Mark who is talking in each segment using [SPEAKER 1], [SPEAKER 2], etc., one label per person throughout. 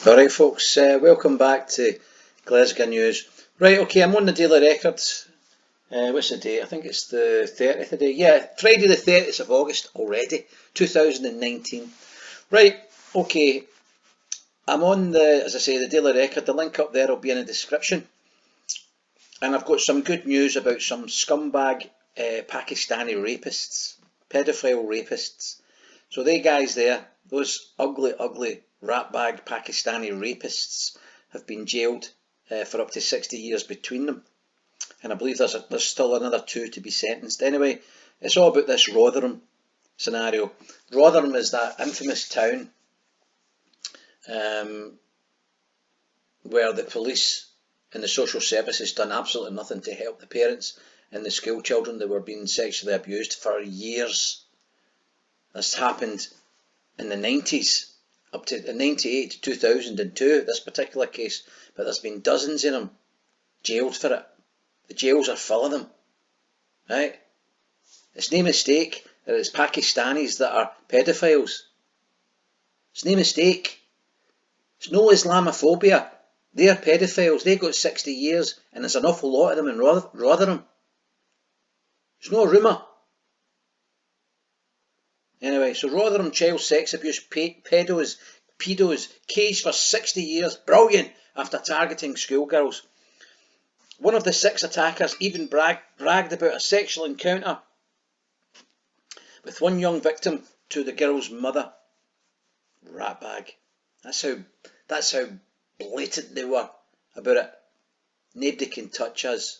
[SPEAKER 1] Alright folks, welcome back to Glesga News. Right, okay, I'm on the Daily Record. What's the date? I think it's the 30th today. Yeah, Friday the 30th of August already, 2019. Right, okay, I'm on the, as I say, the Daily Record. The link up there will be in the description. And I've got some good news about some scumbag Pakistani rapists, pedophile rapists. So they guys there, those ugly, ugly ratbag Pakistani rapists have been jailed for up to 60 years between them. And I believe there's still another 2 to be sentenced. Anyway, it's all about this Rotherham scenario. Rotherham is that infamous town where the police and the social services done absolutely nothing to help the parents and the school children that were being sexually abused for years. This happened in the 90s, up to 98 to 2002, this particular case, but there's been dozens of them jailed for it. The jails are full of them, right? It's no mistake that it's Pakistanis that are pedophiles. It's no mistake. It's no Islamophobia. They're pedophiles. They got 60 years, and there's an awful lot of them in Rotherham. It's no rumour. Anyway, so Rotherham child sex abuse paedos caged for 60 years. Brilliant, after targeting schoolgirls. One of the 6 attackers even bragged about a sexual encounter with one young victim to the girl's mother. Ratbag. That's how blatant they were about it. Nobody can touch us.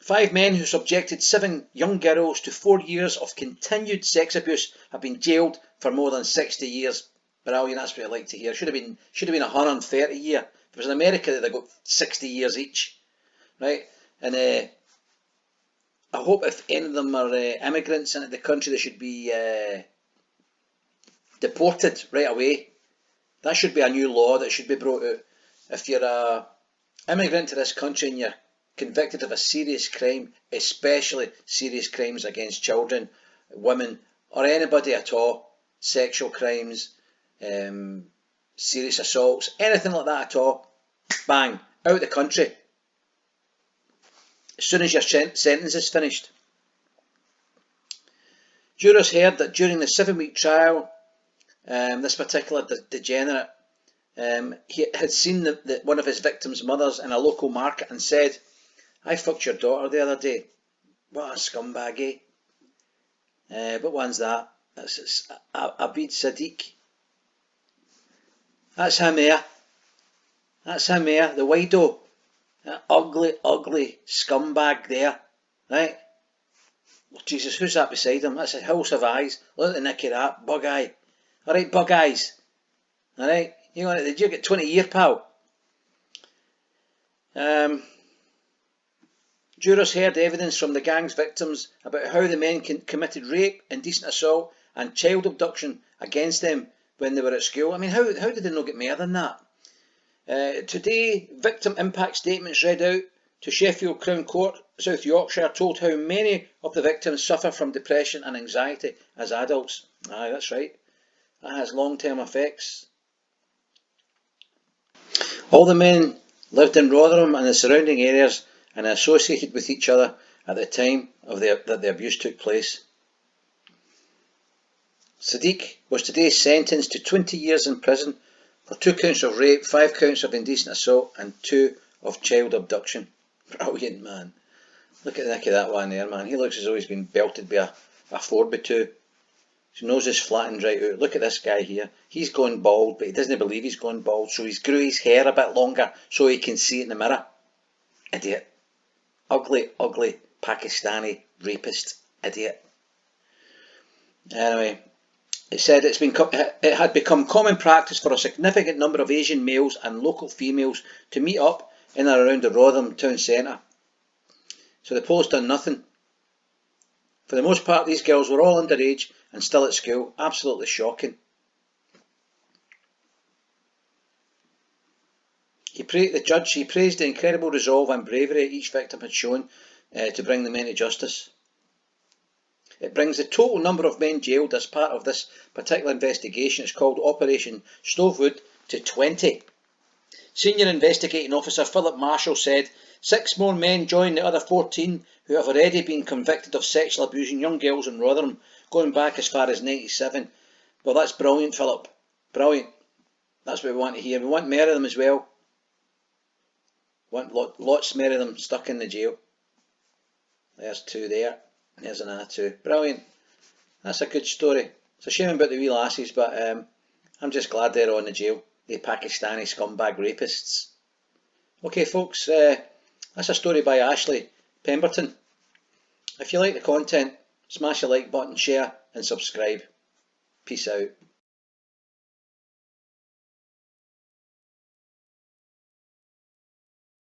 [SPEAKER 1] 5 men who subjected 7 young girls to 4 years of continued sex abuse have been jailed for more than 60 years. Brilliant, that's what I like to hear. Should have been 130 years. If it was in America, they'd got 60 years each, right? And I hope if any of them are immigrants into the country, they should be deported right away. That should be a new law that should be brought out. If you're an immigrant to this country and you're convicted of a serious crime, especially serious crimes against children, women, or anybody at all, sexual crimes, serious assaults, anything like that at all, bang, out of the country as soon as your sentence is finished. Jurors heard that during the 7-week trial, this particular degenerate he had seen one of his victims' mothers in a local market and said, "I fucked your daughter the other day." What a scumbag, eh? What one's that? That's Abid Sadiq. That's him here. That's him here, the wido. That ugly, ugly scumbag there, right? Oh, Jesus, who's that beside him? That's a house of eyes. Look at the nick of that, bug eye. Alright, bug eyes. Alright, did you get 20 year, pal? Jurors heard evidence from the gang's victims about how the men committed rape, indecent assault and child abduction against them when they were at school. I mean, how did they not get more than that? Today, victim impact statements read out to Sheffield Crown Court, South Yorkshire, told how many of the victims suffer from depression and anxiety as adults. Aye, that's right. That has long-term effects. All the men lived in Rotherham and the surrounding areas and associated with each other at the time that the abuse took place. Sadiq was today sentenced to 20 years in prison for 2 counts of rape, 5 counts of indecent assault and 2 of child abduction. Brilliant, man. Look at the neck of that one there, man. He looks as though he's been belted by a 4x2. His nose is flattened right out. Look at this guy here. He's gone bald, but he doesn't believe he's gone bald, so he's grew his hair a bit longer so he can see it in the mirror. Idiot. Ugly, ugly Pakistani rapist. Idiot. Anyway, it said it had become common practice for a significant number of Asian males and local females to meet up in and around the Rotherham town centre. So the police done nothing. For the most part, these girls were all underage and still at school. Absolutely shocking. The judge praised the incredible resolve and bravery each victim had shown to bring the men to justice. It brings the total number of men jailed as part of this particular investigation, it's called Operation Stovewood, to 20. Senior investigating officer Philip Marshall said 6 more men join the other 14 who have already been convicted of sexually abusing young girls in Rotherham, going back as far as 97. Well, that's brilliant, Philip. Brilliant. That's what we want to hear. We want more of them as well. We want lots more of them stuck in the jail. There's 2 there. There's another 2. Brilliant. That's a good story. It's a shame about the wee lassies, but I'm just glad they're all in the jail. The Pakistani scumbag rapists. Okay, folks, that's a story by Ashley Pemberton. If you like the content, smash the like button, share and subscribe. Peace out.